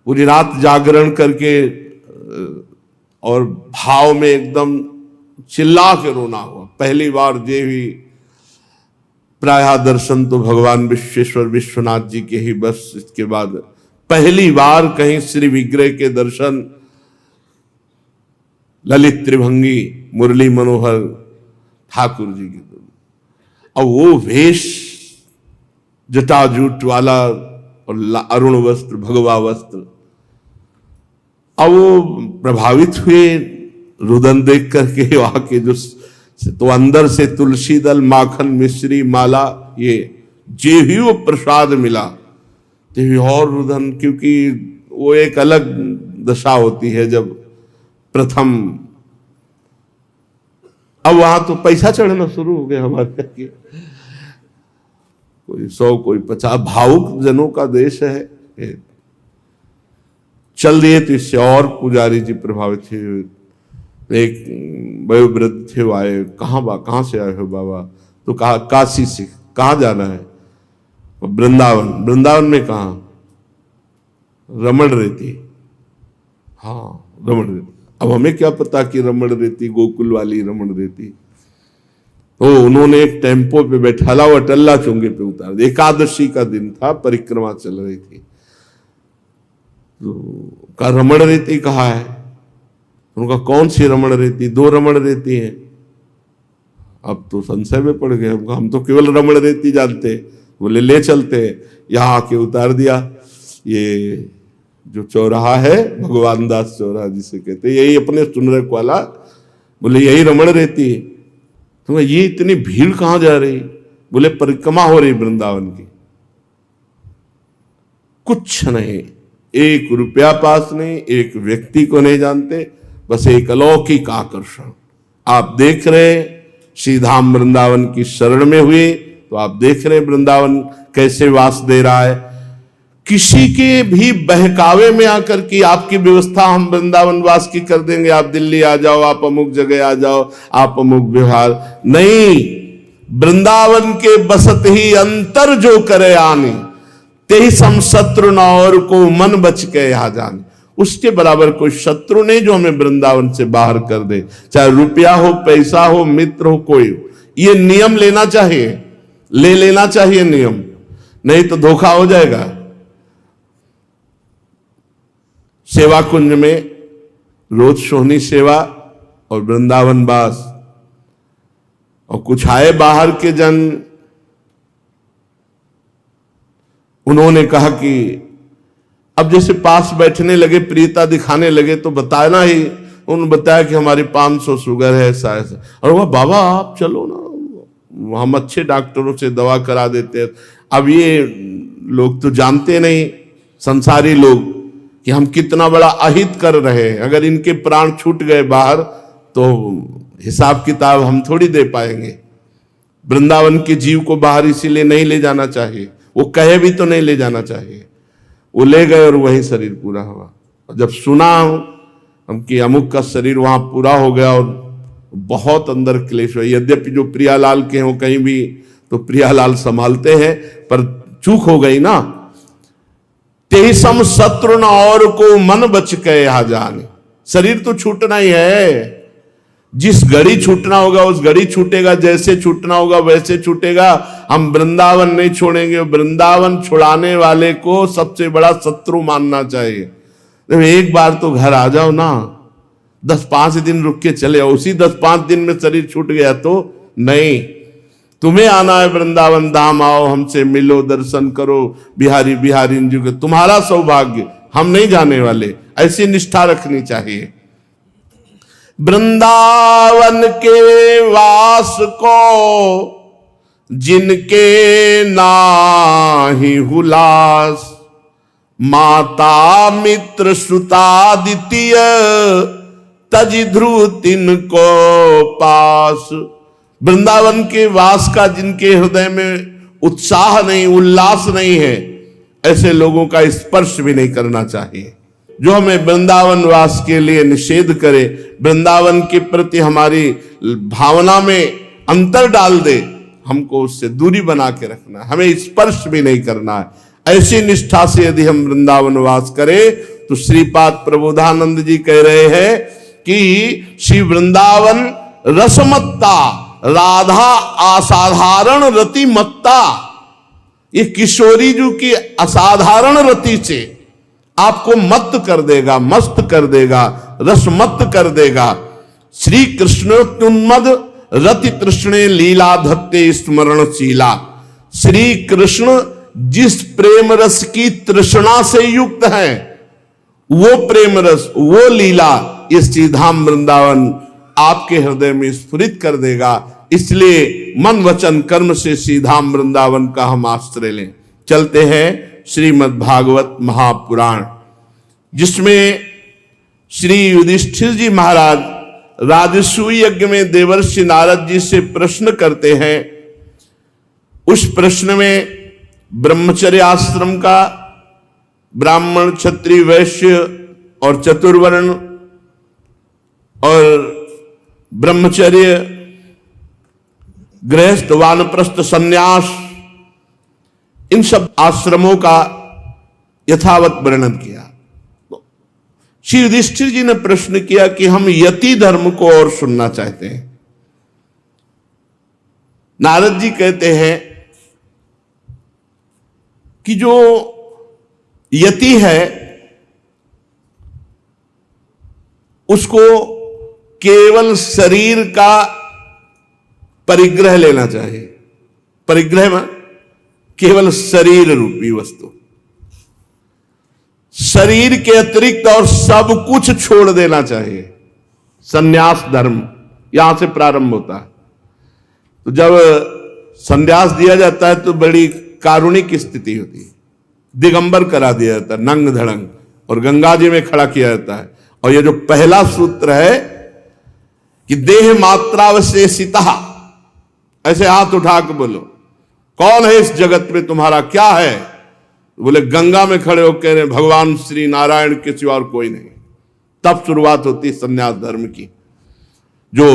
पूरी रात जागरण करके और भाव में एकदम चिल्ला के रोना हुआ। पहली बार जे हुई प्रायः दर्शन तो भगवान विश्वेश्वर विश्वनाथ जी के ही, बस इसके बाद पहली बार कहीं श्री विग्रह के दर्शन, ललित त्रिभंगी मुरली मनोहर ठाकुर जी की। अब वो वेश जटाजूट वाला और अरुण वस्त्र, भगवा वस्त्र, अब वो प्रभावित हुए रुदन देख करके वहां के जो, तो अंदर से तुलसी दल, माखन, मिश्री, माला, ये जे ही वो प्रसाद मिला तो और रुदन, क्योंकि वो एक अलग दशा होती है जब प्रथम। अब वहां तो पैसा चढ़ना शुरू हो गया हमारे, कोई 100 कोई 50, भावुक जनों का देश है, चल दिए। तो इससे और पुजारी जी प्रभावित थे। एक वयोवृद्ध थे, वो आए, कहाँ से आए हो बाबा? तो कहा काशी से। कहाँ जाना है? वृंदावन। वृंदावन में कहाँ? रमण रेती। हाँ, रमण रेती। अब हमें क्या पता कि रमण रेती गोकुल वाली रमण रेती। तो उन्होंने एक टेम्पो पे बैठाला, वो अटल्ला चुंगे पे उतार। एकादशी का दिन था, परिक्रमा चल रही थी। तो कहा रमण रेती कहाँ है? उनका कौन सी रमण रेती? 2 रमण रेती हैं। अब तो संशय में पड़ गए, हम तो केवल रमण रेती जानते। बोले ले चलते। यहाँ आके उतार दिया। ये जो चौराहा है, भगवान दास चौराहा जिसे कहते, यही अपने सुनरक वाला। बोले यही रमण रेती। तो ये इतनी भीड़ कहाँ जा रही? बोले परिक्रमा हो रही वृंदावन की। कुछ नहीं, 1 रुपया पास नहीं, एक व्यक्ति को नहीं जानते, बस एक अलौकिक आकर्षण। आप देख रहे श्री धाम वृंदावन की शरण में हुए तो आप देख रहे वृंदावन कैसे वास दे रहा है। किसी के भी बहकावे में आकर की आपकी व्यवस्था हम वृंदावन वास की कर देंगे, आप दिल्ली आ जाओ, आप अमुक जगह आ जाओ, आप अमुक व्यवहार नहीं। वृंदावन के बसत ही अंतर जो करे आने, तेहि सम शत्रु न और को मन बच के यहाँ जाने। उसके बराबर कोई शत्रु नहीं जो हमें वृंदावन से बाहर कर दे, चाहे रुपया हो, पैसा हो, मित्र हो, कोई हो। ये नियम लेना चाहिए, ले लेना चाहिए नियम, नहीं तो धोखा हो जाएगा। सेवा कुंज में रोज सोहनी सेवा और वृंदावन वास, और कुछ आए बाहर के जन, उन्होंने कहा कि अब जैसे पास बैठने लगे, प्रियता दिखाने लगे, तो बताना ही। उन्होंने बताया कि हमारी 500 शुगर है, ऐसा ऐसा। और वह बाबा आप चलो ना, हम अच्छे डॉक्टरों से दवा करा देते हैं। अब ये लोग तो जानते नहीं, संसारी लोग, कि हम कितना बड़ा अहित कर रहे हैं। अगर इनके प्राण छूट गए बाहर तो हिसाब किताब हम थोड़ी दे पाएंगे। वृंदावन के जीव को बाहर इसीलिए नहीं ले जाना चाहिए, वो कहे भी तो नहीं ले जाना चाहिए। वो ले गए और वही शरीर पूरा हुआ। और जब सुना हम कि अमुक का शरीर वहां पूरा हो गया, और बहुत अंदर क्लेश हुआ। यद्यपि जो प्रियालाल के हैं वो कहीं भी तो प्रियालाल संभालते हैं, पर चूक हो गई ना। तेहि सम शत्रु न और को मन बच के यहाँ जाने। शरीर तो छूटना ही है, जिस घड़ी छूटना होगा उस घड़ी छूटेगा, जैसे छूटना होगा वैसे छूटेगा। हम वृंदावन नहीं छोड़ेंगे। वृंदावन छुड़ाने वाले को सबसे बड़ा शत्रु मानना चाहिए। तो एक बार तो घर आ जाओ ना, 10-5 दिन रुक के चले आओ। उसी 10-5 दिन में शरीर छूट गया तो नहीं। तुम्हें आना है वृंदावन धाम, आओ हमसे मिलो, दर्शन करो, बिहारी बिहारी जी के, तुम्हारा सौभाग्य, हम नहीं जाने वाले। ऐसी निष्ठा रखनी चाहिए। वृंदावन के वास को जिनके नाही हुलास, माता मित्र सुता द्वितीय तज ध्रुव तिनको पास। वृंदावन के वास का जिनके हृदय में उत्साह नहीं, उल्लास नहीं है, ऐसे लोगों का स्पर्श भी नहीं करना चाहिए। जो हमें वृंदावन वास के लिए निषेध करे, वृंदावन के प्रति हमारी भावना में अंतर डाल दे, हमको उससे दूरी बना के रखना है, हमें स्पर्श भी नहीं करना है। ऐसी निष्ठा से यदि हम वृंदावन वास करें तो श्रीपाद प्रबोधानंद जी कह रहे हैं कि श्री वृंदावन रसमत्ता, राधा असाधारण रतिमत्ता। ये किशोरी जी की असाधारण रति से आपको मत कर देगा, मस्त कर देगा, रसमत कर देगा। श्री कृष्णोन्मद रति तृष्णे लीला धत्ते स्मरणशीला। श्री कृष्ण जिस प्रेम रस की तृष्णा से युक्त है, वो प्रेम रस, वो लीला, ये श्रीधाम वृंदावन आपके हृदय में स्फुरित कर देगा। इसलिए मन वचन कर्म से श्रीधाम वृंदावन का हम आश्रय लें। चलते हैं श्रीमद् भागवत महापुराण, जिसमें श्री युधिष्ठिर जी महाराज राजसूय यज्ञ में देवर्षि नारद जी से प्रश्न करते हैं। उस प्रश्न में ब्रह्मचर्य आश्रम का, ब्राह्मण क्षत्रिय वैश्य और चतुर्वर्ण और ब्रह्मचर्य गृहस्थ वानप्रस्थ सन्यास, इन सब आश्रमों का यथावत वर्णन किया। श्री युधिष्ठिर जी ने प्रश्न किया कि हम यति धर्म को और सुनना चाहते हैं। नारद जी कहते हैं कि जो यति है उसको केवल शरीर का परिग्रह लेना चाहिए। परिग्रह में केवल शरीर रूपी वस्तु, शरीर के अतिरिक्त और सब कुछ छोड़ देना चाहिए। संन्यास धर्म यहां से प्रारंभ होता है। तो जब संन्यास दिया जाता है तो बड़ी कारुणिक स्थिति होती है। दिगंबर करा दिया जाता है, नंग धड़ंग, और गंगा जी में खड़ा किया जाता है। और ये जो पहला सूत्र है कि देह मात्रावशेषिता, ऐसे हाथ उठा के बोलो, कौन है इस जगत में तुम्हारा, क्या है? बोले गंगा में खड़े होकर कह रहे भगवान श्री नारायण के सिवा और कोई नहीं। तब शुरुआत होती है संन्यास धर्म की। जो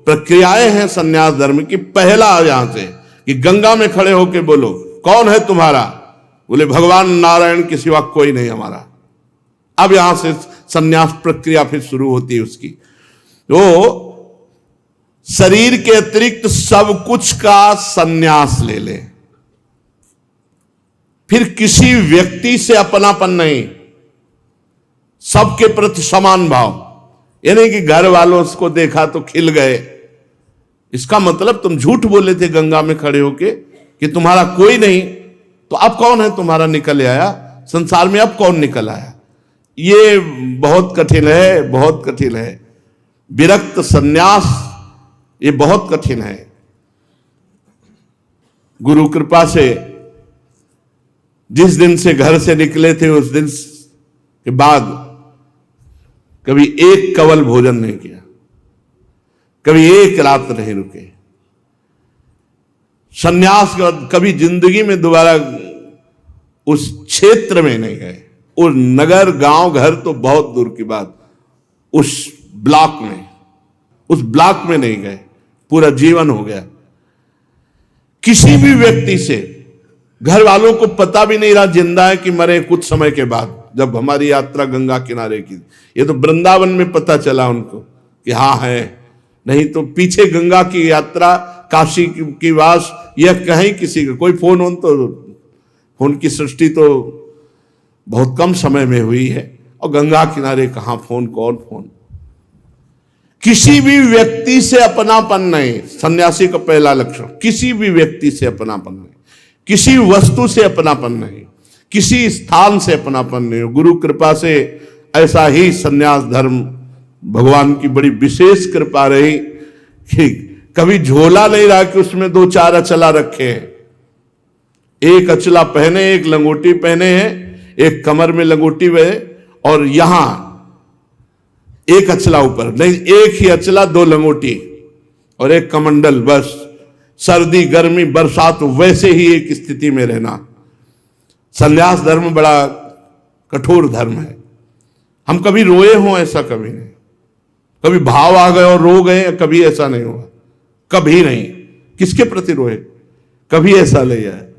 प्रक्रियाएं हैं संन्यास धर्म की, पहला यहां से कि गंगा में खड़े होकर बोलो कौन है तुम्हारा, बोले भगवान नारायण के सिवा कोई नहीं हमारा। अब यहां से संन्यास प्रक्रिया फिर शुरू होती है उसकी। तो शरीर के अतिरिक्त सब कुछ का संन्यास ले ले। फिर किसी व्यक्ति से अपनापन नहीं, सबके प्रति समान भाव। यानी कि घर वालों उसको देखा तो खिल गए, इसका मतलब तुम झूठ बोले थे गंगा में खड़े होके कि तुम्हारा कोई नहीं, तो अब कौन है तुम्हारा निकल आया संसार में, अब कौन निकल आया? ये बहुत कठिन है, बहुत कठिन है। विरक्त संन्यास ये बहुत कठिन है। गुरु कृपा से जिस दिन से घर से निकले थे उस दिन के बाद कभी एक कवल भोजन नहीं किया, कभी एक रात नहीं रुके। संन्यास के बाद कभी जिंदगी में दोबारा उस क्षेत्र में नहीं गए। उस नगर गांव घर तो बहुत दूर की बात, उस ब्लॉक में नहीं गए। पूरा जीवन हो गया। किसी भी व्यक्ति से, घर वालों को पता भी नहीं रहा जिंदा है कि मरे कुछ समय के बाद, जब हमारी यात्रा गंगा किनारे की। ये तो वृंदावन में पता चला उनको कि हाँ है, नहीं तो पीछे गंगा की यात्रा, काशी की वास, यह कहीं किसी का कोई फोन की सृष्टि तो बहुत कम समय में हुई है। और गंगा किनारे कहां फोन, कौन फोन। किसी भी व्यक्ति से अपनापन नहीं, सन्यासी का पहला लक्षण। किसी भी व्यक्ति से अपनापन नहीं, किसी वस्तु से अपनापन नहीं, किसी स्थान से अपनापन नहीं। गुरु कृपा से ऐसा ही सन्यास धर्म भगवान की बड़ी विशेष कृपा रही कि कभी झोला नहीं रहा कि उसमें 2-4 अचला रखे हैं। एक अचला पहने, एक लंगोटी पहने हैं, एक कमर में लंगोटी हुए, और यहां एक अचला ऊपर नहीं, एक ही अचला, 2 लंगोटी और एक कमंडल। बस सर्दी गर्मी बरसात वैसे ही एक स्थिति में रहना। संन्यास धर्म बड़ा कठोर धर्म है। हम कभी रोए हों ऐसा कभी नहीं, कभी भाव आ गए और रो गए, कभी ऐसा नहीं हुआ, कभी नहीं। किसके प्रति रोए, कभी ऐसा नहीं है।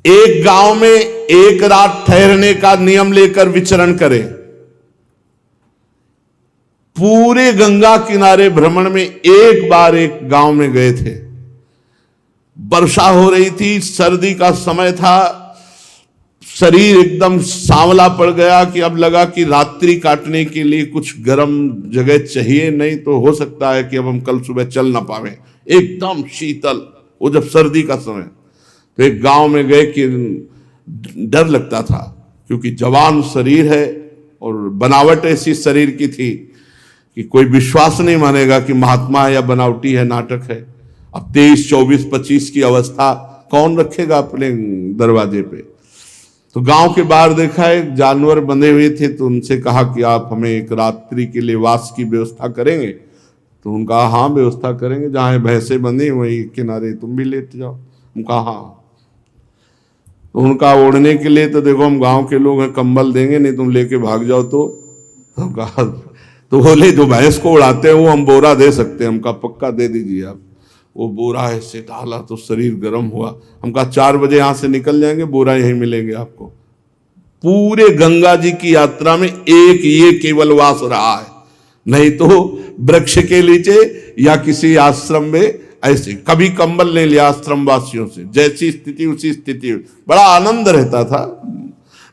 एक गांव में एक रात ठहरने का नियम लेकर विचरण करें। पूरे गंगा किनारे भ्रमण में एक बार एक गांव में गए थे। वर्षा हो रही थी, सर्दी का समय था, शरीर एकदम सांवला पड़ गया कि अब लगा कि रात्रि काटने के लिए कुछ गर्म जगह चाहिए, नहीं तो हो सकता है कि अब हम कल सुबह चल ना पावे। एकदम शीतल, वो जब सर्दी का समय, तो एक गांव में गए कि डर लगता था, क्योंकि जवान शरीर है और बनावट ऐसी शरीर की थी कि कोई विश्वास नहीं मानेगा कि महात्मा है या बनावटी है, नाटक है। अब 23, 24, 25 की अवस्था कौन रखेगा अपने दरवाजे पे। तो गांव के बाहर देखा एक जानवर बंधे हुए थे, तो उनसे कहा कि आप हमें एक रात्रि के लिए वास की व्यवस्था करेंगे। तो उनका हाँ व्यवस्था करेंगे, जहां भैंसे बंधी वहीं किनारे तुम भी लेट जाओ। उनका हाँ। तो उनका ओढ़ने के लिए तो देखो हम गांव के लोग हैं, कंबल देंगे नहीं, तुम लेके भाग जाओ। तो कहा, तो बोले जो भैंस को उड़ाते हैं वो हम बोरा दे सकते हैं। हमका पक्का दे दीजिए आप। वो बोरा ऐसे डाला तो शरीर गर्म हुआ। हम कहा 4 बजे यहां से निकल जाएंगे, बोरा यहीं मिलेंगे आपको। पूरे गंगा जी की यात्रा में एक ये केवल वास रहा है, नहीं तो वृक्ष के नीचे या किसी आश्रम में ऐसे कभी कंबल नहीं लिया आश्रम वासियों से। जैसी स्थिति उसी स्थिति, बड़ा आनंद रहता था।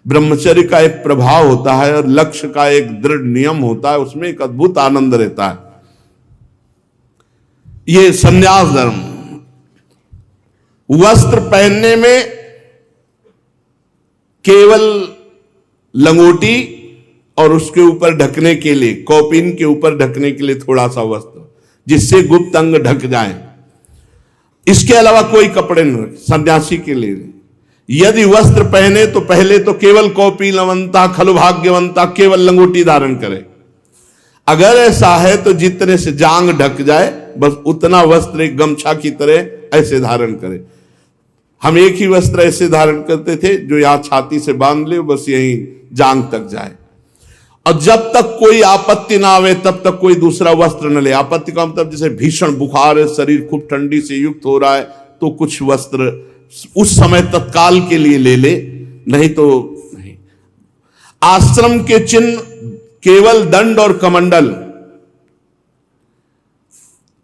ब्रह्मचर्य का एक प्रभाव होता है और लक्ष्य का एक दृढ़ नियम होता है, उसमें एक अद्भुत आनंद रहता है। ये संन्यास धर्म। वस्त्र पहनने में केवल लंगोटी और उसके ऊपर ढकने के लिए, कौपीन के ऊपर ढकने के लिए थोड़ा सा वस्त्र, जिससे गुप्त अंग ढक जाए। इसके अलावा कोई कपड़े नहीं रखे सन्यासी के लिए। यदि वस्त्र पहने तो पहले तो केवल कौपीनवंता, खलु भाग्यवंता, केवल लंगोटी धारण करे। अगर ऐसा है तो जितने से जांग ढक जाए बस उतना वस्त्र एक गमछा की तरह ऐसे धारण करे। हम एक ही वस्त्र ऐसे धारण करते थे जो यहां छाती से बांध ले, बस यहीं जांग तक जाए, और जब तक कोई आपत्ति ना आवे तब तक कोई दूसरा वस्त्र न ले। आपत्ति का मतलब जैसे भीषण बुखार है, शरीर खूब ठंडी से युक्त हो रहा है, तो कुछ वस्त्र उस समय तत्काल के लिए ले ले, नहीं तो नहीं। आश्रम के चिन्ह केवल दंड और कमंडल।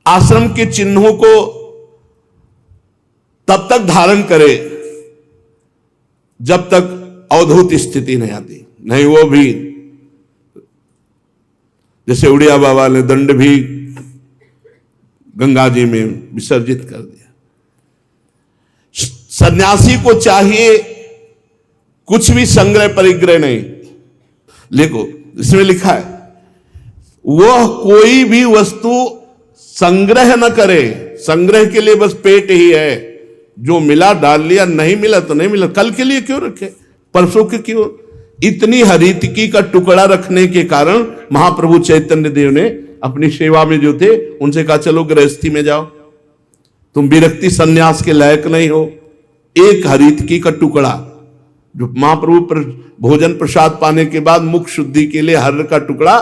आश्रम के चिन्हों को तब तक धारण करे जब तक अवधूत स्थिति नहीं आती, नहीं वो भी जैसे उड़िया बाबा ने दंड भी गंगा जी में विसर्जित कर दिया। सन्यासी को चाहिए कुछ भी संग्रह परिग्रह नहीं। देखो इसमें लिखा है वह कोई भी वस्तु संग्रह न करे। संग्रह के लिए बस पेट ही है, जो मिला डाल लिया, नहीं मिला तो नहीं मिला, कल के लिए क्यों रखे, परसों के क्यों। इतनी हरितिकी का टुकड़ा रखने के कारण महाप्रभु चैतन्य देव ने अपनी सेवा में जो थे उनसे कहा चलो गृहस्थी में जाओ, तुम विरक्ति सन्यास के लायक नहीं हो। एक हरितिकी का टुकड़ा जो महाप्रभु भोजन प्रसाद पाने के बाद मुख शुद्धि के लिए हर का टुकड़ा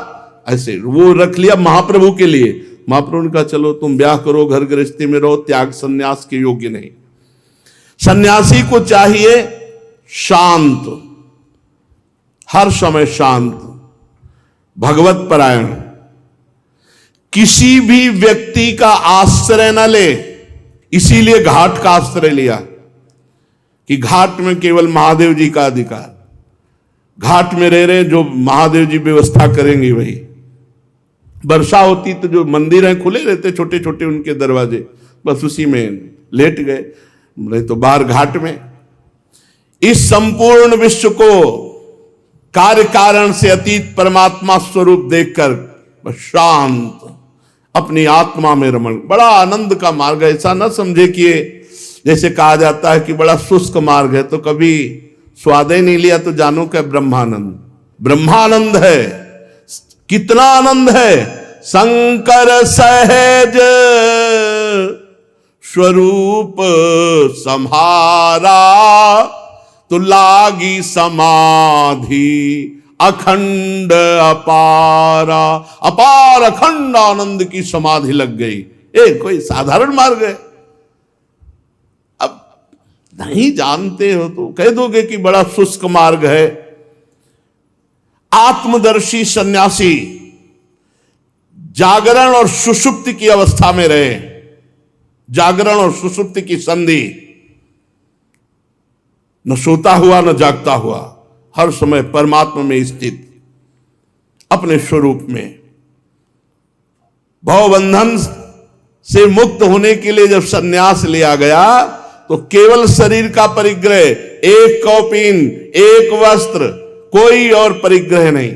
ऐसे वो रख लिया महाप्रभु के लिए। महाप्रभु ने कहा चलो तुम ब्याह करो, घर गृहस्थी में रहो, त्याग सन्यास के योग्य नहीं। सन्यासी को चाहिए शांत, हर समय शांत, भगवत परायण, किसी भी व्यक्ति का आश्रय न ले। इसीलिए घाट का आश्रय लिया कि घाट में केवल महादेव जी का अधिकार। घाट में रह रहे जो महादेव जी व्यवस्था करेंगे वही। वर्षा होती तो जो मंदिर हैं खुले रहते छोटे छोटे उनके दरवाजे, बस उसी में लेट गए, नहीं तो बाहर घाट में। इस संपूर्ण विश्व को कार्य कारण से अतीत परमात्मा स्वरूप देखकर बस शांत अपनी आत्मा में रमण। बड़ा आनंद का मार्ग है। ऐसा ना समझे कि जैसे कहा जाता है कि बड़ा शुष्क मार्ग है, तो कभी स्वाद ही नहीं लिया तो जानो क्या ब्रह्मानंद। ब्रह्मानंद है, कितना आनंद है। शंकर सहज स्वरूप सम्हारा, तो लागी समाधि अखंड अपारा। अपार अखंड आनंद की समाधि लग गई। कोई साधारण मार्ग है। अब नहीं जानते हो तो कह दोगे कि बड़ा शुष्क मार्ग है। आत्मदर्शी सन्यासी जागरण और सुषुप्ति की अवस्था में रहे, जागरण और सुषुप्ति की संधि, न सोता हुआ न जागता हुआ, हर समय परमात्मा में स्थित, अपने स्वरूप में। भवबंधन से मुक्त होने के लिए जब सन्यास लिया गया तो केवल शरीर का परिग्रह, एक कौपीन, एक वस्त्र, कोई और परिग्रह नहीं,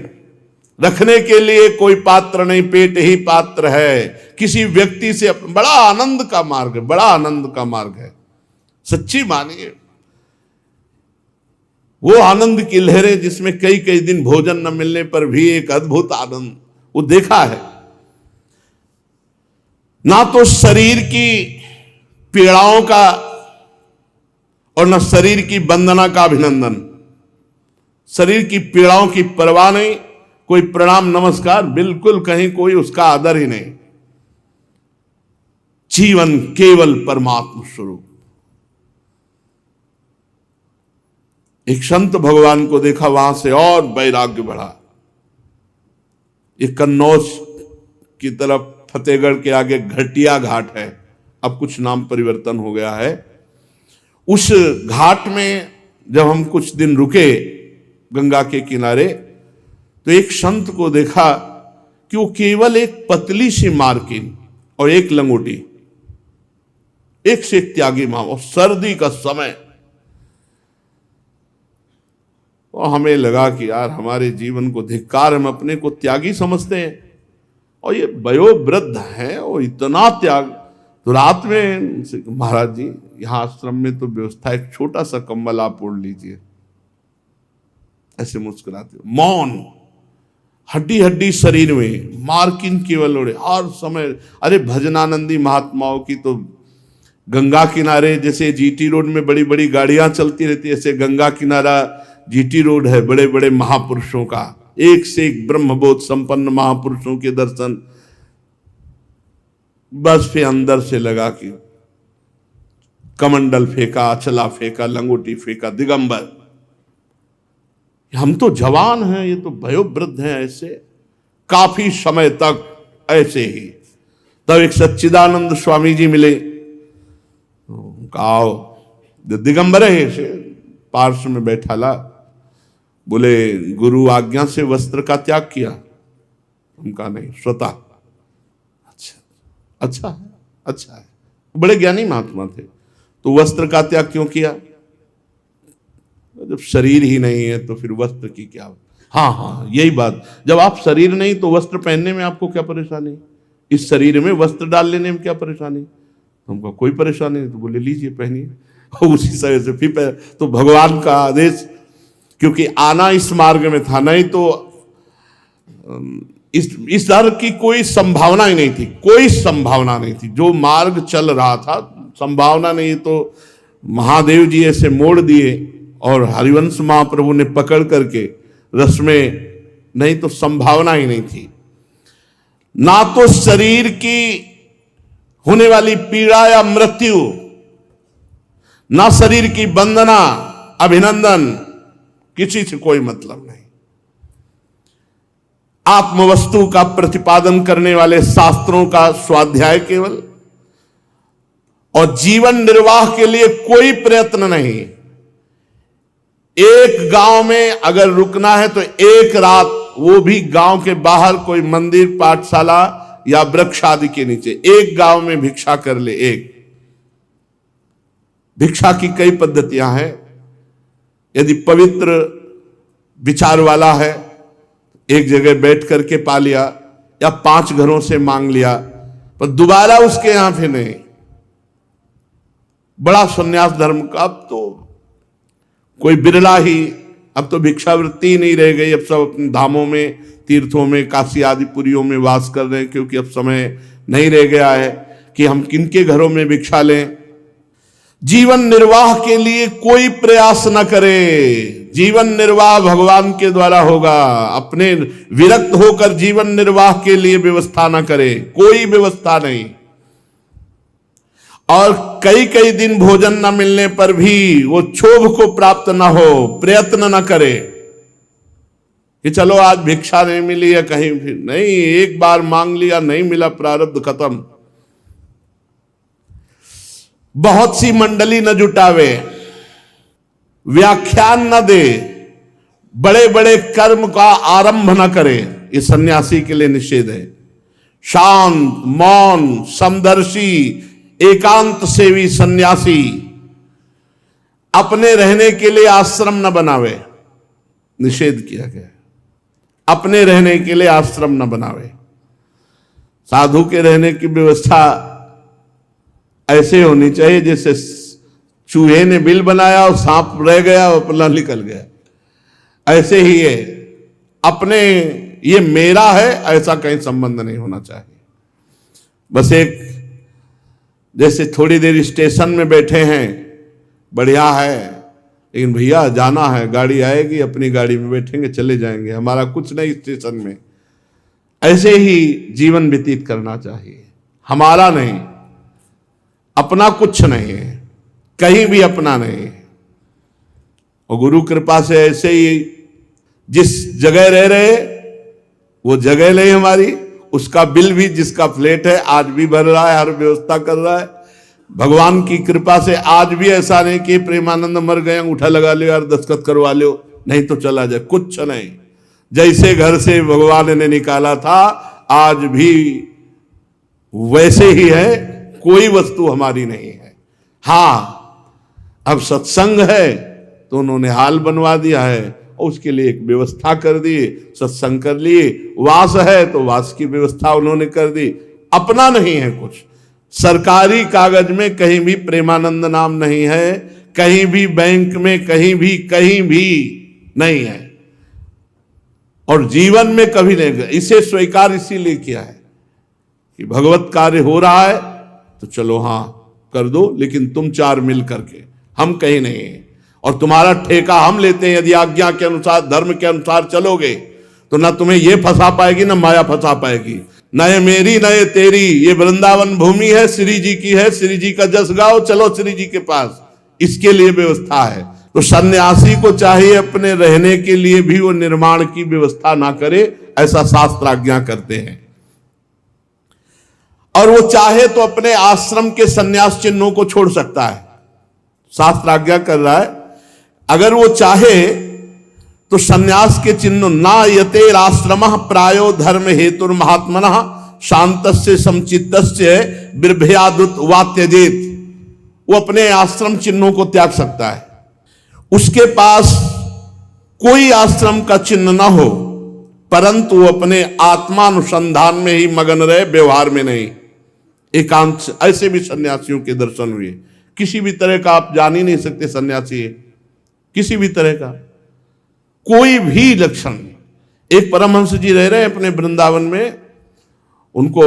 रखने के लिए कोई पात्र नहीं, पेट ही पात्र है। किसी व्यक्ति से बड़ा आनंद का मार्ग है, बड़ा आनंद का मार्ग है, सच्ची मानिए। वो आनंद की लहरें जिसमें कई कई दिन भोजन न मिलने पर भी एक अद्भुत आनंद, वो देखा है। ना तो शरीर की पीड़ाओं का और न शरीर की वंदना का अभिनंदन, शरीर की पीड़ाओं की परवाह नहीं, कोई प्रणाम नमस्कार, बिल्कुल कहीं कोई उसका आदर ही नहीं। जीवन केवल परमात्मा स्वरूप। एक संत भगवान को देखा, वहां से और वैराग्य बढ़ा। एक कन्नौज की तरफ फतेहगढ़ के आगे घटिया घाट है, अब कुछ नाम परिवर्तन हो गया है। उस घाट में जब हम कुछ दिन रुके गंगा के किनारे, तो एक संत को देखा कि वो केवल एक पतली सी मार्किन और एक लंगोटी, एक से एक त्यागी मां, और सर्दी का समय। और हमें लगा कि यार हमारे जीवन को धिक्कार, हम अपने को त्यागी समझते हैं और ये वयोवृद्ध हैं और इतना त्याग। तो रात में महाराज जी यहाँ आश्रम में तो व्यवस्था, एक छोटा सा कंबल आप ओढ़ लीजिए, ऐसे मुस्कुराते, मौन, हड्डी हड्डी शरीर में, मार्किन केवल ओढ़े हर समय। अरे भजनानंदी महात्माओं की तो गंगा किनारे जैसे जीटी रोड में बड़ी बड़ी गाड़ियां चलती रहती है, ऐसे गंगा किनारा जीटी रोड है, बड़े बड़े महापुरुषों का, एक से एक ब्रह्मबोध संपन्न महापुरुषों के दर्शन। बस फिर अंदर से लगा कि कमंडल फेंका, अचला फेंका, लंगोटी फेंका, दिगंबर। हम तो जवान हैं, ये तो वयोवृद्ध हैं, ऐसे काफी समय तक ऐसे ही। तब एक सच्चिदानंद स्वामी जी मिले, आओ, दिगंबर है, ऐसे पार्श्व में बैठा ला। बोले गुरु आज्ञा से वस्त्र का त्याग किया? हम कहा नहीं, स्वतः। अच्छा है, अच्छा है। बड़े ज्ञानी महात्मा थे। तो वस्त्र का त्याग क्यों किया? जब शरीर ही नहीं है तो फिर वस्त्र की क्या? हाँ, यही बात। जब आप शरीर नहीं तो वस्त्र पहनने में आपको क्या परेशानी? इस शरीर में वस्त्र डाल लेने में क्या परेशानी? हमको कोई परेशानी नहीं। तो बोले लीजिए पहनिए। उसी तरह से फिर तो भगवान का आदेश, क्योंकि आना इस मार्ग में था, नहीं तो इस दर की कोई संभावना ही नहीं थी, कोई संभावना नहीं थी। जो मार्ग चल रहा था संभावना नहीं, तो महादेव जी ऐसे मोड़ दिए और हरिवंश महाप्रभु ने पकड़ करके रस में, नहीं तो संभावना ही नहीं थी। ना तो शरीर की होने वाली पीड़ा या मृत्यु, ना शरीर की वंदना अभिनंदन, किसी से कोई मतलब नहीं। आत्मवस्तु का प्रतिपादन करने वाले शास्त्रों का स्वाध्याय केवल, और जीवन निर्वाह के लिए कोई प्रयत्न नहीं। एक गांव में अगर रुकना है तो एक रात, वो भी गांव के बाहर कोई मंदिर, पाठशाला या वृक्ष आदि के नीचे, एक गांव में भिक्षा कर ले। एक भिक्षा की कई पद्धतियां हैं। यदि पवित्र विचार वाला है, एक जगह बैठ करके पा लिया, या 5 घरों से मांग लिया, पर दोबारा उसके यहां फिर नहीं। बड़ा संन्यास धर्म का अब तो कोई बिरला ही, अब तो भिक्षावृत्ति ही नहीं रह गई। अब सब अपने धामों में, तीर्थों में, काशी आदि पुरियों में वास कर रहे हैं, क्योंकि अब समय नहीं रह गया है कि हम किनके घरों में भिक्षा लें। जीवन निर्वाह के लिए कोई प्रयास न करे। जीवन निर्वाह भगवान के द्वारा होगा। अपने विरक्त होकर जीवन निर्वाह के लिए व्यवस्था न करे, कोई व्यवस्था नहीं। और कई कई दिन भोजन न मिलने पर भी वो क्षोभ को प्राप्त न हो, प्रयत्न न करे कि चलो आज भिक्षा नहीं मिली है कहीं भी नहीं, एक बार मांग लिया नहीं मिला, प्रारब्ध खत्म। बहुत सी मंडली न जुटावे, व्याख्यान न दे, बड़े बड़े कर्म का आरंभ न करे, ये सन्यासी के लिए निषेध है। शांत, मौन, समदर्शी, एकांत सेवी सन्यासी अपने रहने के लिए आश्रम न बनावे, निषेध किया गया। अपने रहने के लिए आश्रम न बनावे। साधु के रहने की व्यवस्था ऐसे होनी चाहिए जैसे चूहे ने बिल बनाया और सांप रह गया और अपना निकल गया, ऐसे ही है। अपने ये मेरा है ऐसा कहीं संबंध नहीं होना चाहिए। बस एक जैसे थोड़ी देर स्टेशन में बैठे हैं, बढ़िया है, लेकिन भैया जाना है, गाड़ी आएगी, अपनी गाड़ी में बैठेंगे चले जाएंगे, हमारा कुछ नहीं स्टेशन में। ऐसे ही जीवन व्यतीत करना चाहिए, हमारा नहीं, अपना कुछ नहीं है, कहीं भी अपना नहीं है। और गुरु कृपा से ऐसे ही जिस जगह रह रहे वो जगह नहीं हमारी, उसका बिल भी जिसका फ्लैट है आज भी भर रहा है, हर व्यवस्था कर रहा है। भगवान की कृपा से आज भी ऐसा नहीं कि प्रेमानंद मर गए अंगूठा लगा लियो और दस्तखत करवा लियो नहीं तो चला जाए, कुछ नहीं। जैसे घर से भगवान ने निकाला था आज भी वैसे ही है, कोई वस्तु हमारी नहीं है। हाँ, अब सत्संग है तो उन्होंने हाल बनवा दिया है और उसके लिए एक व्यवस्था कर दी, सत्संग कर लिए। वास है तो वास की व्यवस्था उन्होंने कर दी, अपना नहीं है कुछ। सरकारी कागज में कहीं भी प्रेमानंद नाम नहीं है, कहीं भी बैंक में कहीं भी नहीं है, और जीवन में कभी नहीं। इसे स्वीकार इसीलिए किया है कि भगवत कार्य हो रहा है तो चलो हाँ कर दो, लेकिन तुम चार मिल करके, हम कहीं नहीं है। और तुम्हारा ठेका हम लेते हैं, यदि आज्ञा के अनुसार धर्म के अनुसार चलोगे तो ना तुम्हें ये फंसा पाएगी ना माया फंसा पाएगी। न ये मेरी न ये तेरी, ये वृंदावन भूमि है, श्री जी की है, श्री जी का जस गाओ, चलो श्री जी के पास, इसके लिए व्यवस्था है। तो सन्यासी को चाहिए अपने रहने के लिए भी वो निर्माण की व्यवस्था ना करे, ऐसा शास्त्र आज्ञा करते हैं। और वो चाहे तो अपने आश्रम के सन्यास चिन्हों को छोड़ सकता है, शास्त्र आज्ञा कर रहा है। अगर वो चाहे तो सन्यास के चिन्ह ना यतेर आश्रम प्रायो धर्म हेतुर महात्मन शांतस्य समचित्तस्य बिर्भयादुत वा त्यजेत, वो अपने आश्रम चिन्हों को त्याग सकता है। उसके पास कोई आश्रम का चिन्ह ना हो, परंतु वो अपने आत्मानुसंधान में ही मगन रहे, व्यवहार में नहीं, एकांत। ऐसे भी सन्यासियों के दर्शन हुए। किसी भी तरह का आप जान ही नहीं सकते सन्यासी है, किसी भी तरह का कोई भी लक्षण। एक परमहंस जी रह रहे हैं अपने वृंदावन में, उनको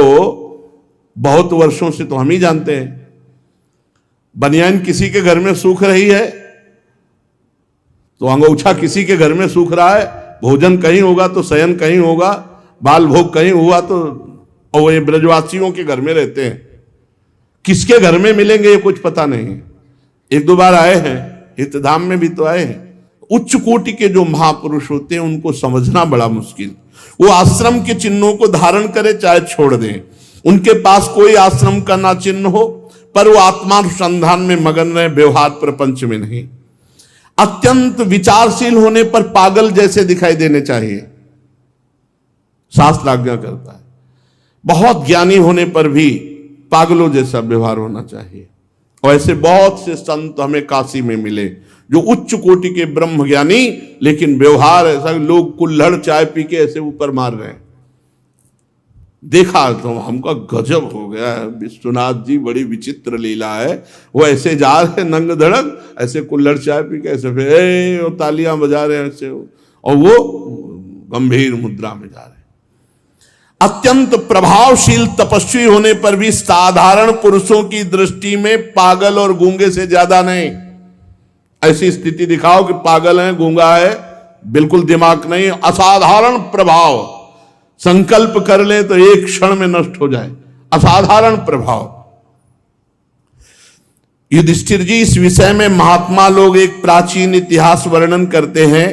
बहुत वर्षों से तो हम ही जानते हैं। बनियान किसी के घर में सूख रही है तो अंगूछा किसी के घर में सूख रहा है, भोजन कहीं होगा तो शयन कहीं होगा, बाल भोग कहीं हुआ तो, और ये ब्रजवासियों के घर में रहते हैं, किसके घर में मिलेंगे ये कुछ पता नहीं। एक दो बार आए हैं, हितधाम में भी तो आए हैं। उच्च कोटि के जो महापुरुष होते हैं उनको समझना बड़ा मुश्किल। वो आश्रम के चिन्हों को धारण करे चाहे छोड़ दें, उनके पास कोई आश्रम का ना चिन्ह हो, पर वो आत्मानुसंधान में मगन रहे, व्यवहार प्रपंच में नहीं। अत्यंत विचारशील होने पर पागल जैसे दिखाई देने चाहिए, शास्त्र आज्ञा करता है। बहुत ज्ञानी होने पर भी पागलों जैसा व्यवहार होना चाहिए। और ऐसे बहुत से संत हमें काशी में मिले जो उच्च कोटि के ब्रह्म ज्ञानी, लेकिन व्यवहार ऐसा, लोग कुल्हड़ चाय पी के ऐसे ऊपर मार रहे हैं। देखा तो हमका गजब हो गया है, विश्वनाथ जी बड़ी विचित्र लीला है। वो ऐसे जा रहे नंग धड़क, ऐसे कुल्हड़ चाय पी के ऐसे फिर वो तालियां बजा रहे हैं ऐसे, और वो गंभीर मुद्रा में जा रहे हैं। अत्यंत प्रभावशील तपस्वी होने पर भी साधारण पुरुषों की दृष्टि में पागल और गूंगे से ज्यादा नहीं। ऐसी स्थिति दिखाओ कि पागल है, गूंगा है, बिल्कुल दिमाग नहीं, असाधारण प्रभाव, संकल्प कर ले तो एक क्षण में नष्ट हो जाए, असाधारण प्रभाव। युधिष्ठिर जी, इस विषय में महात्मा लोग एक प्राचीन इतिहास वर्णन करते हैं,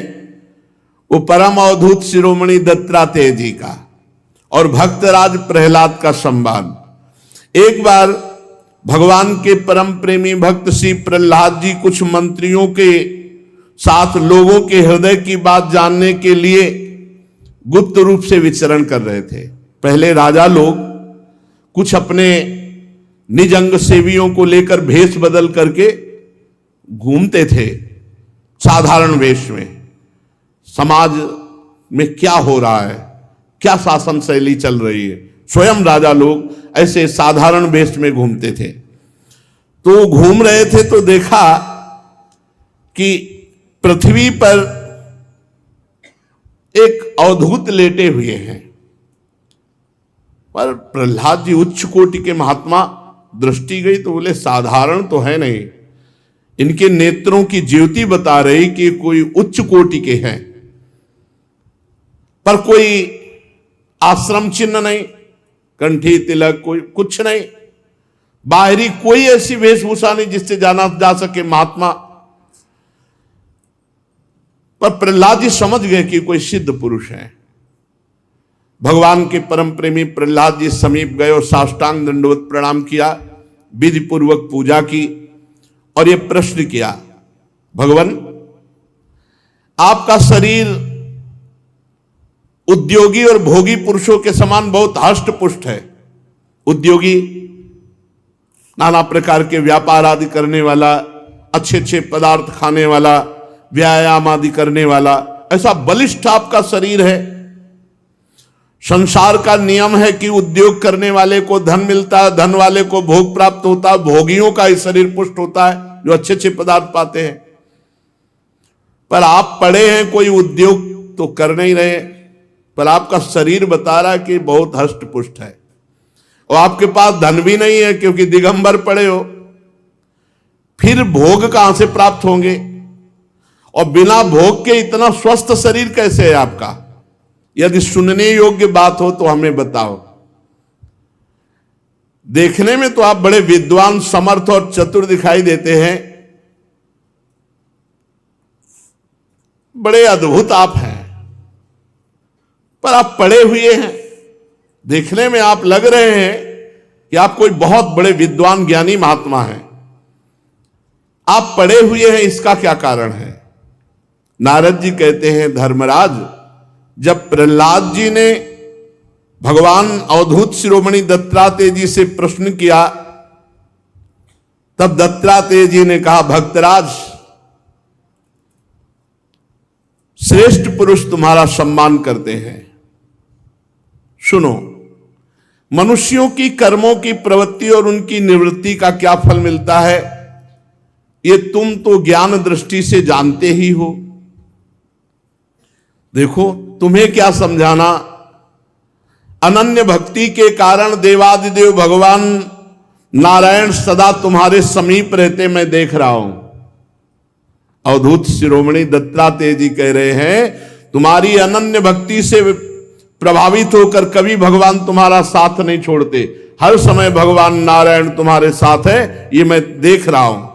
वो परम अवधूत शिरोमणि दत्तात्रेय जी का और भक्तराज प्रहलाद का संवाद। एक बार भगवान के परम प्रेमी भक्त श्री प्रहलाद जी कुछ मंत्रियों के साथ लोगों के हृदय की बात जानने के लिए गुप्त रूप से विचरण कर रहे थे। पहले राजा लोग कुछ अपने निज अंग सेवियों को लेकर भेष बदल करके घूमते थे साधारण वेश में, समाज में क्या हो रहा है, क्या शासन शैली चल रही है। स्वयं राजा लोग ऐसे साधारण वेश में घूमते थे। तो घूम रहे थे तो देखा कि पृथ्वी पर एक अवधूत लेटे हुए हैं। पर प्रहलाद जी उच्च कोटि के महात्मा, दृष्टि गई तो बोले साधारण तो है नहीं, इनके नेत्रों की ज्योति बता रही कि कोई उच्च कोटि के हैं। पर कोई आश्रम चिन्ह नहीं, कंठी तिलक कोई कुछ नहीं, बाहरी कोई ऐसी वेशभूषा नहीं जिससे जाना जा सके महात्मा। पर प्रहलाद जी समझ गए कि कोई सिद्ध पुरुष है। भगवान के परम प्रेमी प्रहलाद जी समीप गए और साष्टांग दंडवत प्रणाम किया, विधि पूर्वक पूजा की और यह प्रश्न किया, भगवान आपका शरीर उद्योगी और भोगी पुरुषों के समान बहुत हष्ट पुष्ट है। उद्योगी नाना प्रकार के व्यापार आदि करने वाला, अच्छे अच्छे पदार्थ खाने वाला, व्यायाम आदि करने वाला, ऐसा बलिष्ठ आपका शरीर है। संसार का नियम है कि उद्योग करने वाले को धन मिलता है, धन वाले को भोग प्राप्त होता है, भोगियों का ही शरीर पुष्ट होता है जो अच्छे अच्छे पदार्थ पाते हैं। पर आप पढ़े हैं, कोई उद्योग तो कर नहीं रहे, पर आपका शरीर बता रहा है कि बहुत हष्ट पुष्ट है। और आपके पास धन भी नहीं है क्योंकि दिगंबर पड़े हो, फिर भोग कहां से प्राप्त होंगे? और बिना भोग के इतना स्वस्थ शरीर कैसे है आपका? यदि सुनने योग्य बात हो तो हमें बताओ। देखने में तो आप बड़े विद्वान, समर्थ और चतुर दिखाई देते हैं, बड़े अद्भुत आप हैं, पर आप पढ़े हुए हैं। देखने में आप लग रहे हैं कि आप कोई बहुत बड़े विद्वान ज्ञानी महात्मा हैं। आप पढ़े हुए हैं, इसका क्या कारण है? नारद जी कहते हैं, धर्मराज, जब प्रहलाद जी ने भगवान अवधूत शिरोमणि दत्तात्रेय जी से प्रश्न किया, तब दत्तात्रेय जी ने कहा, भक्तराज, श्रेष्ठ पुरुष तुम्हारा सम्मान करते हैं। सुनो, मनुष्यों की कर्मों की प्रवृत्ति और उनकी निवृत्ति का क्या फल मिलता है, ये तुम तो ज्ञान दृष्टि से जानते ही हो। देखो, तुम्हें क्या समझाना, अनन्य भक्ति के कारण देवादिदेव भगवान नारायण सदा तुम्हारे समीप रहते मैं देख रहा हूं। अवधूत शिरोमणि दत्तात्रेय जी कह रहे हैं, तुम्हारी अनन्य भक्ति से प्रभावित होकर कभी भगवान तुम्हारा साथ नहीं छोड़ते, हर समय भगवान नारायण तुम्हारे साथ है, ये मैं देख रहा हूं।